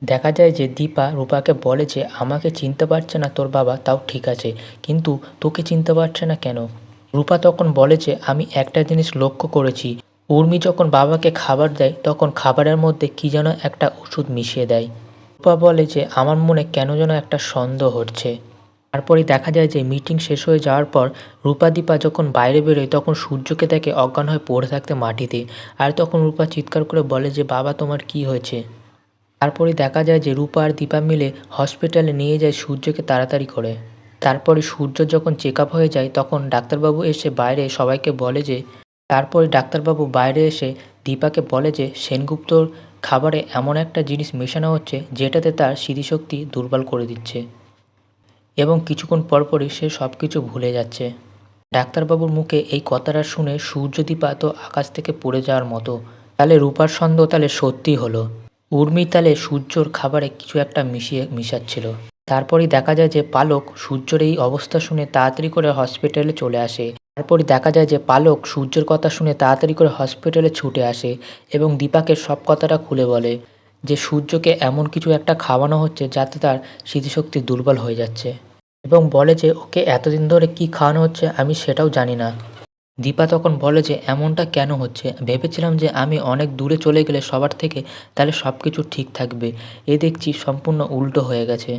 দেখা যায় যে দীপা রূপাকে বলে যে আমাকে চিনতে পারছে না তোর বাবা, তাও ঠিক আছে, কিন্তু তোকে চিনতে পারছে না কেন? রূপা তখন বলে যে আমি একটা জিনিস লক্ষ্য করেছি, উর্মি যখন বাবাকে খাবার দেয় তখন খাবারের মধ্যে কী যেন একটা ওষুধ মিশিয়ে দেয়। রূপা বলে যে আমার মনে কেন যেন একটা সন্দেহ হচ্ছে। তারপরেই দেখা যায় যে মিটিং শেষ হয়ে যাওয়ার পর রূপা দীপা যখন বাইরে বেরোয় তখন সূর্যকে দেখে অজ্ঞান হয়ে পড়ে থাকতে মাটিতে। আর তখন রূপা চিৎকার করে বলে যে বাবা তোমার কি হয়েছে? তারপরে দেখা যায় যে রূপা আর দীপা মিলে হসপিটালে নিয়ে যায় সূর্যকে তাড়াতাড়ি করে। তারপরে সূর্য যখন চেক আপ হয়ে যায় তখন ডাক্তারবাবু এসে বাইরে সবাইকে বলে যে তারপরে ডাক্তারবাবু বাইরে এসে দীপাকে বলে যে সেনগুপ্তর খাবারে এমন একটা জিনিস মেশানো হচ্ছে যেটাতে তার স্মৃতিশক্তি দুর্বল করে দিচ্ছে এবং কিছুক্ষণ পরপরই সে সব কিছু ভুলে যাচ্ছে। ডাক্তারবাবুর মুখে এই কথাটা শুনে সূর্য দীপা তো আকাশ থেকে পড়ে যাওয়ার মতো। তাহলে রূপার সন্দেহ তাহলে সত্যি হলো, উর্মি তালে সূর্যর খাবারে কিছু একটা মিশাচ্ছিল। তারপরই দেখা যায় যে পালক সূর্যর এই অবস্থা শুনে তাড়াতাড়ি করে হসপিটালে চলে আসে। তারপরই দেখা যায় যে পালক সূর্যের কথা শুনে তাড়াতাড়ি করে হসপিটালে ছুটে আসে এবং দীপাকে সব কথাটা খুলে বলে যে সূর্যকে এমন কিছু একটা খাওয়ানো হচ্ছে যাতে তার স্মৃতিশক্তি দুর্বল হয়ে যাচ্ছে এবং বলে যে ওকে এতদিন ধরে কি খাওয়ানো হচ্ছে আমি সেটাও জানি না। দীপা তখন বলে যে এমনটা কেন হচ্ছে, ভেবেছিলাম যে আমি অনেক দূরে চলে গেলে সবার থেকে তাহলে সব কিছু ঠিক থাকবে, এ দেখছি সম্পূর্ণ উল্টো হয়ে গেছে।